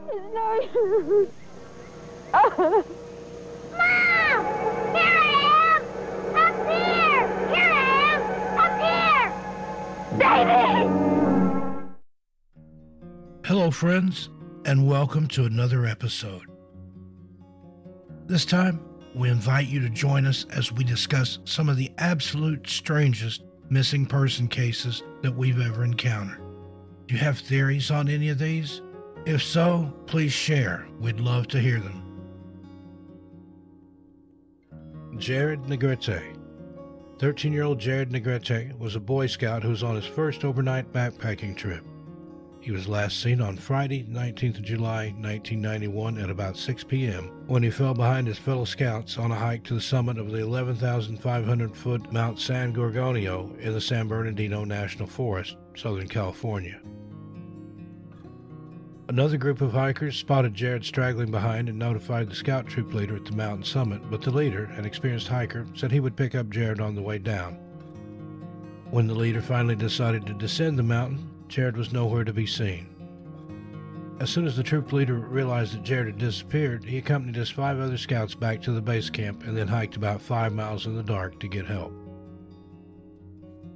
It's no use. Mom! Here I am! Up here! Here I am! Up here! David! Hello, friends, and welcome to another episode. This time, we invite you to join us as we discuss some of the absolute strangest missing person cases that we've ever encountered. Do you have theories on any of these? If so, please share. We'd love to hear them. Jared Negrete. 13-year-old Jared Negrete was a Boy Scout who was on his first overnight backpacking trip. He was last seen on Friday, 19th of July, 1991 at about 6 p.m. when he fell behind his fellow scouts on a hike to the summit of the 11,500-foot Mount San Gorgonio in the San Bernardino National Forest, Southern California. Another group of hikers spotted Jared straggling behind and notified the scout troop leader at the mountain summit, but the leader, an experienced hiker, said he would pick up Jared on the way down. When the leader finally decided to descend the mountain, Jared was nowhere to be seen. As soon as the troop leader realized that Jared had disappeared, he accompanied his 5 other scouts back to the base camp and then hiked about 5 miles in the dark to get help.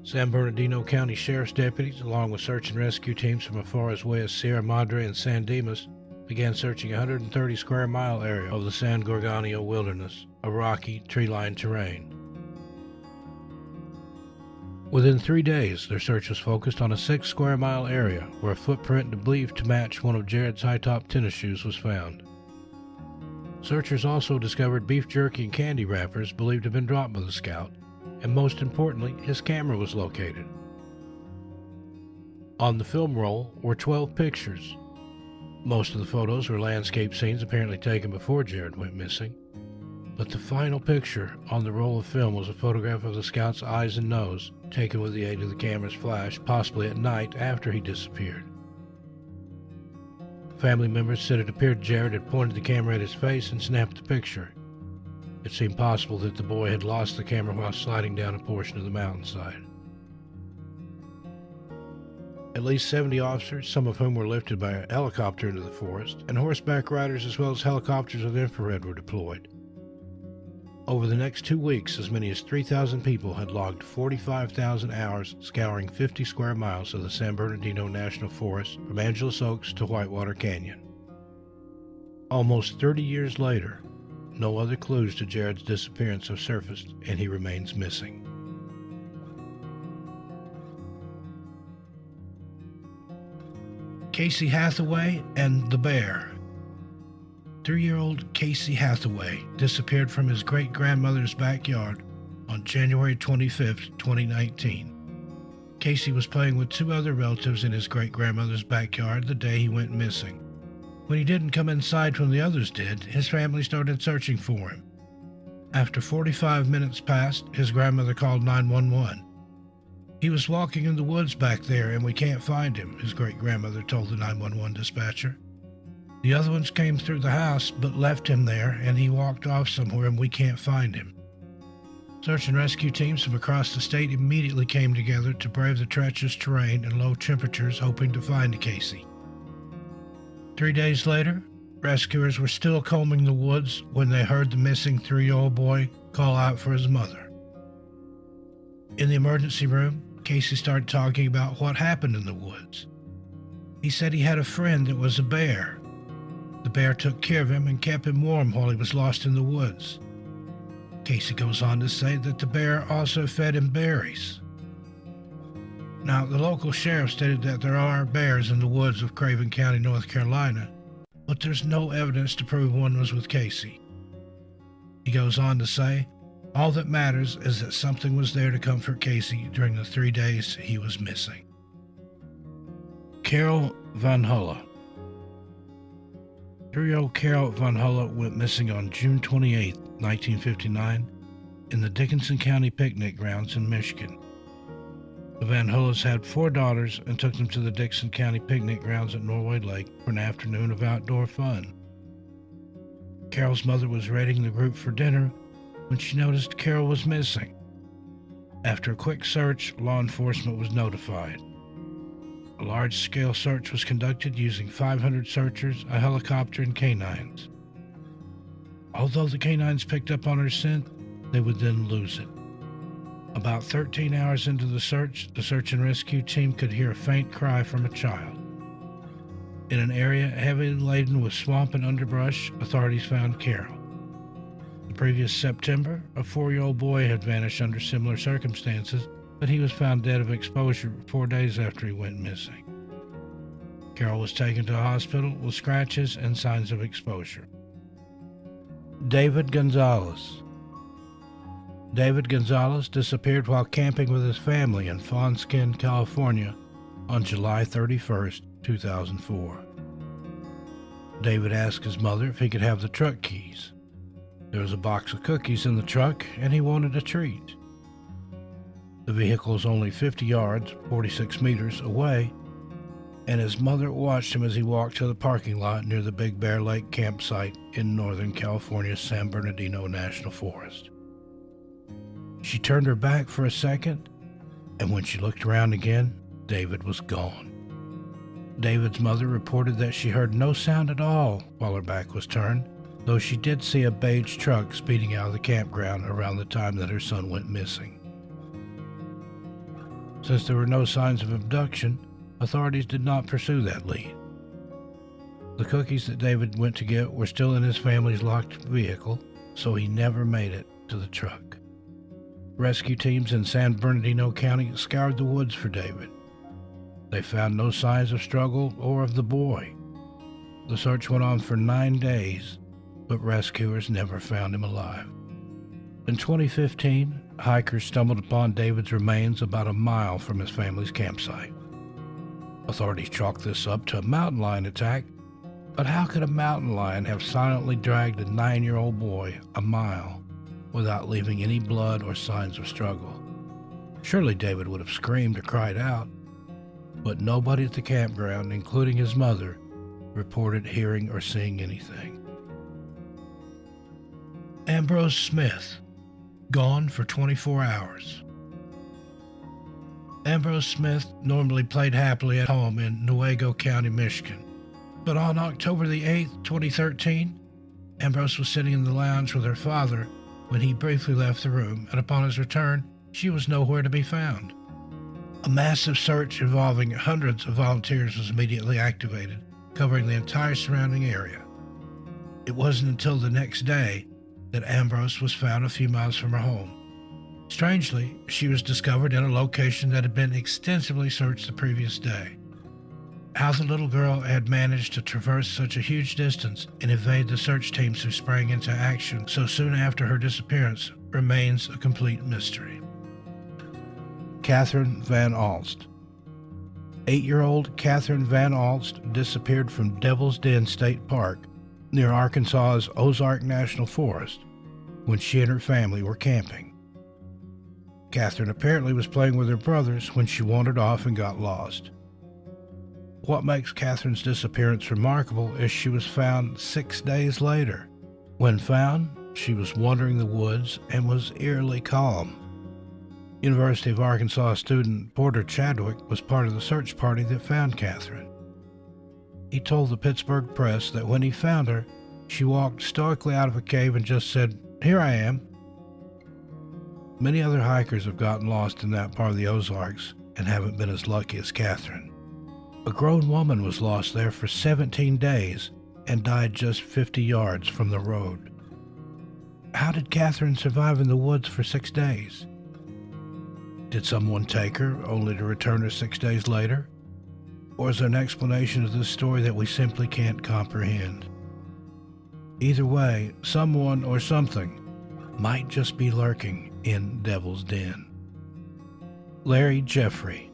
San Bernardino County Sheriff's deputies, along with search and rescue teams from as far away as Sierra Madre and San Dimas, began searching a 130 square mile area of the San Gorgonio wilderness, a rocky, tree-lined terrain. Within 3 days, their search was focused on a 6 square mile area where a footprint believed to match one of Jared's high-top tennis shoes was found. Searchers also discovered beef jerky and candy wrappers believed to have been dropped by the scout, and most importantly, his camera was located. On the film roll were 12 pictures. Most of the photos were landscape scenes apparently taken before Jared went missing, but the final picture on the roll of film was a photograph of the scout's eyes and nose, taken with the aid of the camera's flash, possibly at night after he disappeared. Family members said it appeared Jared had pointed the camera at his face and snapped the picture. It seemed possible that the boy had lost the camera while sliding down a portion of the mountainside. At least 70 officers, some of whom were lifted by a helicopter into the forest, and horseback riders as well as helicopters with infrared were deployed. Over the next 2 weeks, as many as 3,000 people had logged 45,000 hours scouring 50 square miles of the San Bernardino National Forest from Angeles Oaks to Whitewater Canyon. Almost 30 years later, no other clues to Jared's disappearance have surfaced, and he remains missing. Casey Hathaway and the Bear. 3-year-old Casey Hathaway disappeared from his great-grandmother's backyard on January 25, 2019. Casey was playing with 2 other relatives in his great-grandmother's backyard the day he went missing. When he didn't come inside when the others did, his family started searching for him. After 45 minutes passed, his grandmother called 911. "He was walking in the woods back there and we can't find him," his great-grandmother told the 911 dispatcher. "The other ones came through the house but left him there and he walked off somewhere and we can't find him." Search and rescue teams from across the state immediately came together to brave the treacherous terrain and low temperatures, hoping to find Casey. 3 days later, rescuers were still combing the woods when they heard the missing 3-year-old boy call out for his mother. In the emergency room, Casey started talking about what happened in the woods. He said he had a friend that was a bear. The bear took care of him and kept him warm while he was lost in the woods. Casey goes on to say that the bear also fed him berries. Now, the local sheriff stated that there are bears in the woods of Craven County, North Carolina, but there's no evidence to prove one was with Casey. He goes on to say, "All that matters is that something was there to comfort Casey during the 3 days he was missing." Carol Van Hulla. 3-year-old Carol Van Hulla went missing on June 28, 1959, in the Dickinson County picnic grounds in Michigan. The Van Hullas had 4 daughters and took them to the Dickinson County picnic grounds at Norway Lake for an afternoon of outdoor fun. Carol's mother was raiding the group for dinner when she noticed Carol was missing. After a quick search, law enforcement was notified. A large-scale search was conducted using 500 searchers, a helicopter, and canines. Although the canines picked up on her scent, they would then lose it. About 13 hours into the search and rescue team could hear a faint cry from a child. In an area heavily laden with swamp and underbrush, authorities found Carol. The previous September, a 4-year-old boy had vanished under similar circumstances, but he was found dead of exposure 4 days after he went missing. Carol was taken to a hospital with scratches and signs of exposure. David Gonzalez. David Gonzalez disappeared while camping with his family in Fawnskin, California on July 31st, 2004. David asked his mother if he could have the truck keys. There was a box of cookies in the truck, and he wanted a treat. The vehicle was only 50 yards, 46 meters away, and his mother watched him as he walked to the parking lot near the Big Bear Lake campsite in Northern California's San Bernardino National Forest. She turned her back for a second, and when she looked around again, David was gone. David's mother reported that she heard no sound at all while her back was turned, though she did see a beige truck speeding out of the campground around the time that her son went missing. Since there were no signs of abduction, authorities did not pursue that lead. The cookies that David went to get were still in his family's locked vehicle, so he never made it to the truck. Rescue teams in San Bernardino County scoured the woods for David. They found no signs of struggle or of the boy. The search went on for 9 days, but rescuers never found him alive. In 2015, hikers stumbled upon David's remains about a mile from his family's campsite. Authorities chalked this up to a mountain lion attack, but how could a mountain lion have silently dragged a 9-year-old boy a mile without leaving any blood or signs of struggle? Surely David would have screamed or cried out, but nobody at the campground, including his mother, reported hearing or seeing anything. Ambrose Smith, gone for 24 hours. Ambrose Smith normally played happily at home in Newaygo County, Michigan. But on October the 8th, 2013, Ambrose was sitting in the lounge with her father when he briefly left the room, and upon his return, she was nowhere to be found. A massive search involving hundreds of volunteers was immediately activated, covering the entire surrounding area. It wasn't until the next day that Ambrose was found a few miles from her home. Strangely, she was discovered in a location that had been extensively searched the previous day. How the little girl had managed to traverse such a huge distance and evade the search teams who sprang into action so soon after her disappearance remains a complete mystery. Katherine Van Alst. 8-year-old Katherine Van Alst disappeared from Devil's Den State Park near Arkansas's Ozark National Forest when she and her family were camping. Katherine apparently was playing with her brothers when she wandered off and got lost. What makes Katherine's disappearance remarkable is she was found 6 days later. When found, she was wandering the woods and was eerily calm. University of Arkansas student Porter Chadwick was part of the search party that found Katherine. He told the Pittsburgh Press that when he found her, she walked stoically out of a cave and just said, "Here I am." Many other hikers have gotten lost in that part of the Ozarks and haven't been as lucky as Katherine. A grown woman was lost there for 17 days and died just 50 yards from the road. How did Katherine survive in the woods for 6 days? Did someone take her only to return her 6 days later? Or is there an explanation of this story that we simply can't comprehend? Either way, someone or something might just be lurking in Devil's Den. Larry Jeffrey.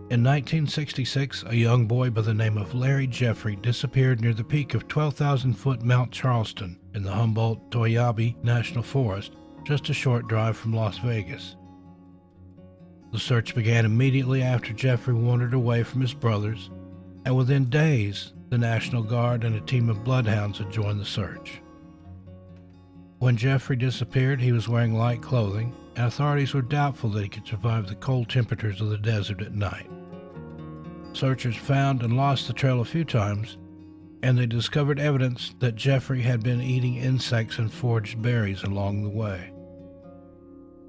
In 1966, a young boy by the name of Larry Jeffrey disappeared near the peak of 12,000-foot Mount Charleston in the Humboldt-Toyabe National Forest, just a short drive from Las Vegas. The search began immediately after Jeffrey wandered away from his brothers, and within days, the National Guard and a team of bloodhounds had joined the search. When Jeffrey disappeared, he was wearing light clothing, and authorities were doubtful that he could survive the cold temperatures of the desert at night. searchers found and lost the trail a few times, and they discovered evidence that Jeffrey had been eating insects and foraged berries along the way.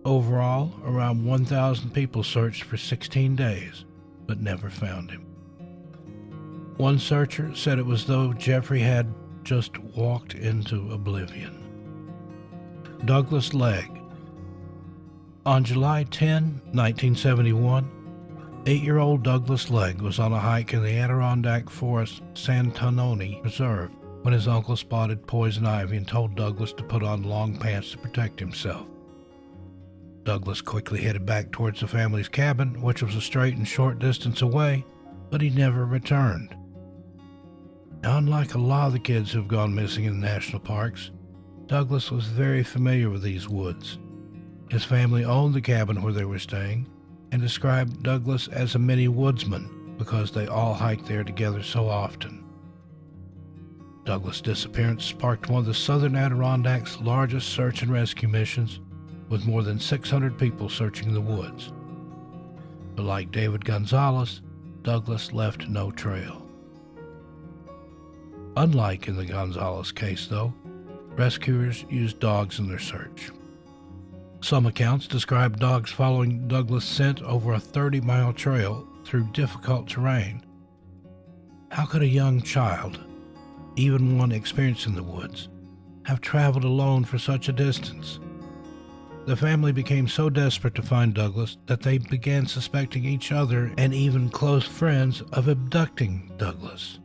Overall, around 1,000 people searched for 16 days, but never found him. One searcher said it was as though Jeffrey had just walked into oblivion. Douglas Legg. On July 10, 1971, 8-year-old Douglas Legg was on a hike in the Adirondack Forest Santanoni Reserve when his uncle spotted poison ivy and told Douglas to put on long pants to protect himself. Douglas quickly headed back towards the family's cabin, which was a straight and short distance away, but he never returned. Now, unlike a lot of the kids who've gone missing in the national parks, Douglas was very familiar with these woods. His family owned the cabin where they were staying and described Douglas as a mini woodsman because they all hiked there together so often. Douglas' disappearance sparked one of the southern Adirondacks' largest search and rescue missions, with more than 600 people searching the woods. But like David Gonzalez, Douglas left no trail. Unlike in the Gonzalez case, though, rescuers used dogs in their search. Some accounts describe dogs following Douglas' scent over a 30-mile trail through difficult terrain. How could a young child, even one experienced in the woods, have traveled alone for such a distance? The family became so desperate to find Douglas that they began suspecting each other and even close friends of abducting Douglas.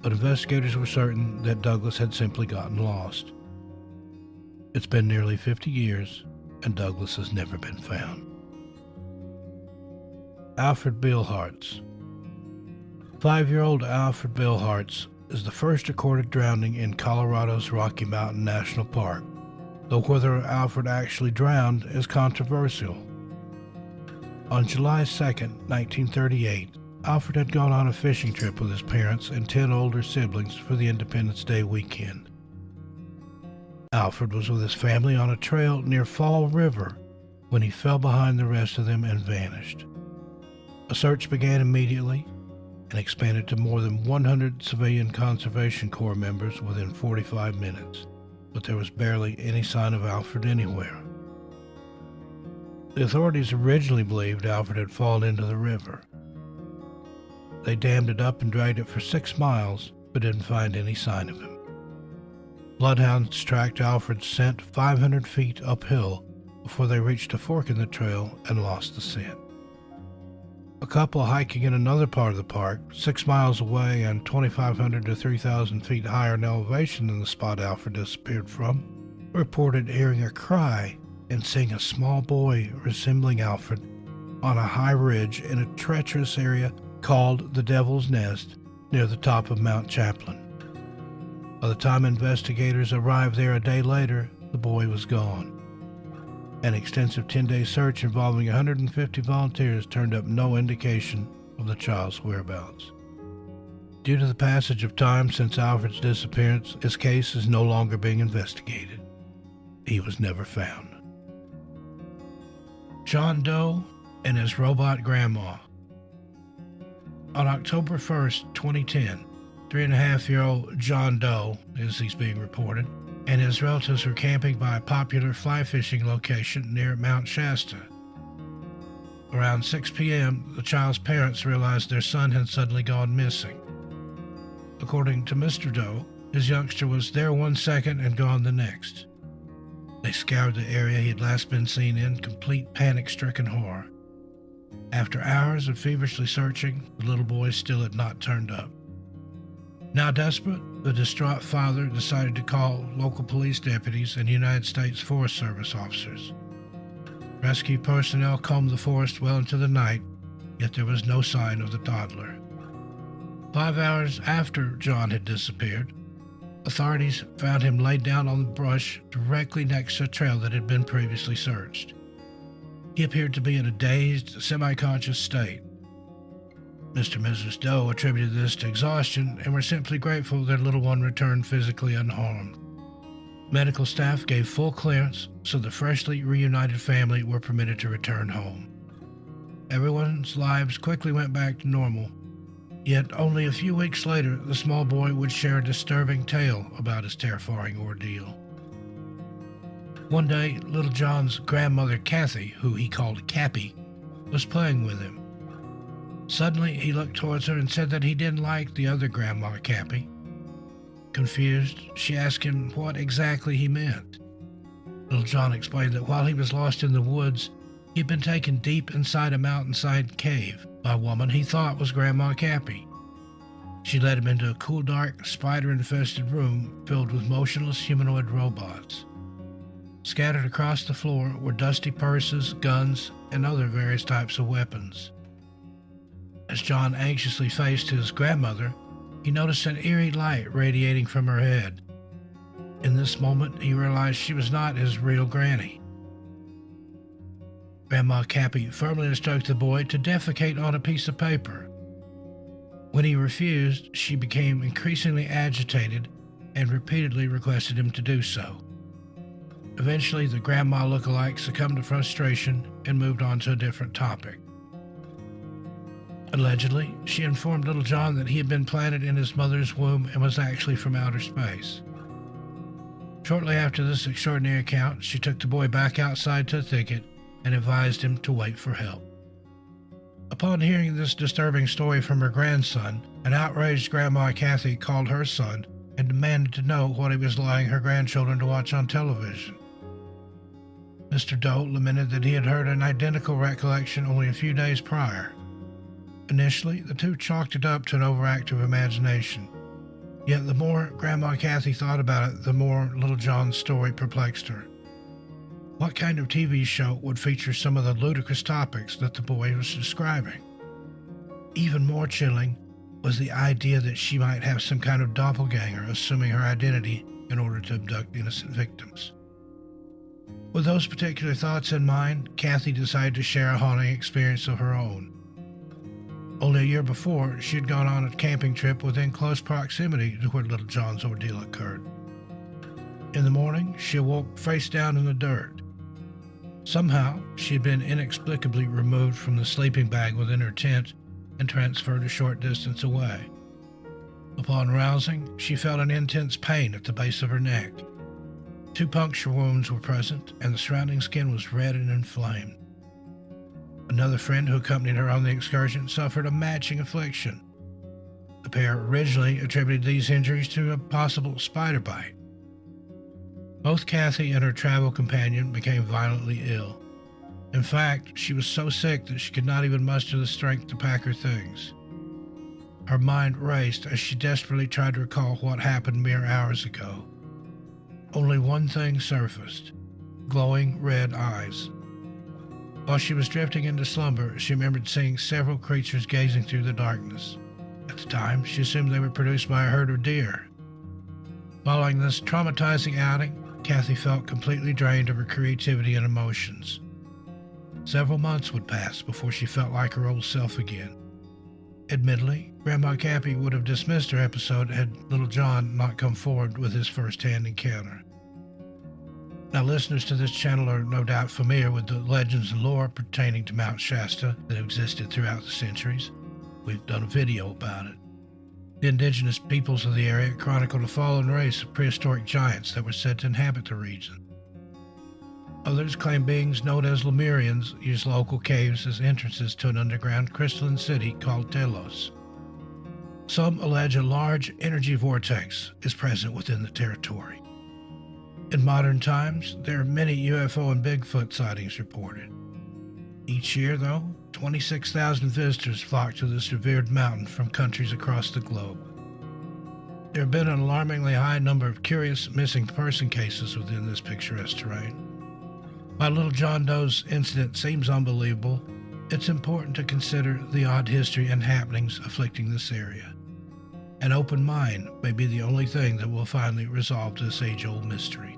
But investigators were certain that Douglas had simply gotten lost. It's been nearly 50 years, and Douglas has never been found. Alfred Beilharz. 5-year-old Alfred Beilharz is the first recorded drowning in Colorado's Rocky Mountain National Park, though whether Alfred actually drowned is controversial. On July 2, 1938, Alfred had gone on a fishing trip with his parents and 10 older siblings for the Independence Day weekend. Alfred was with his family on a trail near Fall River when he fell behind the rest of them and vanished. A search began immediately and expanded to more than 100 civilian Conservation Corps members within 45 minutes, but there was barely any sign of Alfred anywhere. The authorities originally believed Alfred had fallen into the river. They dammed it up and dragged it for 6 miles, but didn't find any sign of him. Bloodhounds tracked Alfred's scent 500 feet uphill before they reached a fork in the trail and lost the scent. A couple hiking in another part of the park, 6 miles away and 2,500 to 3,000 feet higher in elevation than the spot Alfred disappeared from, reported hearing a cry and seeing a small boy resembling Alfred on a high ridge in a treacherous area called the Devil's Nest near the top of Mount Chaplin. By the time investigators arrived there a day later, the boy was gone. An extensive 10-day search involving 150 volunteers turned up no indication of the child's whereabouts. Due to the passage of time since Alfred's disappearance, his case is no longer being investigated. He was never found. John Doe and his robot grandma. On October 1st, 2010, 3.5-year-old John Doe, as he's being reported, and his relatives were camping by a popular fly fishing location near Mount Shasta. Around 6 p.m., the child's parents realized their son had suddenly gone missing. According to Mr. Doe, his youngster was there 1 second and gone the next. They scoured the area he had last been seen in, complete panic-stricken horror. After hours of feverishly searching, the little boy still had not turned up. Now desperate, the distraught father decided to call local police deputies and United States Forest Service officers. Rescue personnel combed the forest well into the night, yet there was no sign of the toddler. 5 hours after John had disappeared, authorities found him laid down on the brush directly next to a trail that had been previously searched. He appeared to be in a dazed, semi-conscious state. Mr. and Mrs. Doe attributed this to exhaustion and were simply grateful their little one returned physically unharmed. Medical staff gave full clearance, so the freshly reunited family were permitted to return home. Everyone's lives quickly went back to normal. Yet only a few weeks later, the small boy would share a disturbing tale about his terrifying ordeal. One day, little John's grandmother, Kathy, who he called Cappy, was playing with him. Suddenly, he looked towards her and said that he didn't like the other grandma, Cappy. Confused, she asked him what exactly he meant. Little John explained that while he was lost in the woods, he'd been taken deep inside a mountainside cave by a woman he thought was Grandma Cappy. She led him into a cool, dark, spider-infested room filled with motionless humanoid robots. Scattered across the floor were dusty purses, guns, and other various types of weapons. As John anxiously faced his grandmother, he noticed an eerie light radiating from her head. In this moment, he realized she was not his real granny. Grandma Cappy firmly instructed the boy to defecate on a piece of paper. When he refused, she became increasingly agitated and repeatedly requested him to do so. Eventually, the grandma look-alike succumbed to frustration and moved on to a different topic. Allegedly, she informed little John that he had been planted in his mother's womb and was actually from outer space. Shortly after this extraordinary account, she took the boy back outside to a thicket and advised him to wait for help. Upon hearing this disturbing story from her grandson, an outraged Grandma Kathy called her son and demanded to know what he was allowing her grandchildren to watch on television. Mr. Doe lamented that he had heard an identical recollection only a few days prior. Initially, the two chalked it up to an overactive imagination. Yet the more Grandma Kathy thought about it, the more little John's story perplexed her. What kind of TV show would feature some of the ludicrous topics that the boy was describing? Even more chilling was the idea that she might have some kind of doppelganger assuming her identity in order to abduct innocent victims. With those particular thoughts in mind, Kathy decided to share a haunting experience of her own. Only a year before, she had gone on a camping trip within close proximity to where little John's ordeal occurred. In the morning, she awoke face down in the dirt. Somehow, she had been inexplicably removed from the sleeping bag within her tent and transferred a short distance away. Upon rousing, she felt an intense pain at the base of her neck. 2 puncture wounds were present, and the surrounding skin was red and inflamed. Another friend who accompanied her on the excursion suffered a matching affliction. The pair originally attributed these injuries to a possible spider bite. Both Kathy and her travel companion became violently ill. In fact, she was so sick that she could not even muster the strength to pack her things. Her mind raced as she desperately tried to recall what happened mere hours ago. Only one thing surfaced: glowing red eyes. While she was drifting into slumber, she remembered seeing several creatures gazing through the darkness. At the time, she assumed they were produced by a herd of deer. Following this traumatizing outing, Kathy felt completely drained of her creativity and emotions. Several months would pass before she felt like her old self again. Admittedly, Grandma Cappy would have dismissed her episode had little John not come forward with his first-hand encounter. Now, listeners to this channel are no doubt familiar with the legends and lore pertaining to Mount Shasta that have existed throughout the centuries. We've done a video about it. The indigenous peoples of the area chronicled a fallen race of prehistoric giants that were said to inhabit the region. Others claim beings known as Lemurians used local caves as entrances to an underground crystalline city called Telos. Some allege a large energy vortex is present within the territory. In modern times, there are many UFO and Bigfoot sightings reported. Each year, though, 26,000 visitors flock to this revered mountain from countries across the globe. There have been an alarmingly high number of curious missing person cases within this picturesque terrain. While little John Doe's incident seems unbelievable, it's important to consider the odd history and happenings afflicting this area. An open mind may be the only thing that will finally resolve this age-old mystery.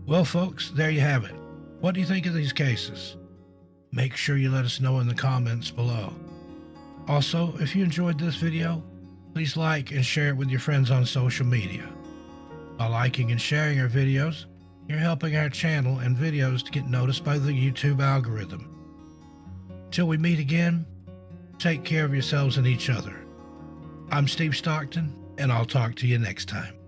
Well, folks, there you have it. What do you think of these cases? Make sure you let us know in the comments below. Also, if you enjoyed this video, please like and share it with your friends on social media. By liking and sharing our videos, you're helping our channel and videos to get noticed by the YouTube algorithm. Till we meet again, take care of yourselves and each other. I'm Steve Stockton, and I'll talk to you next time.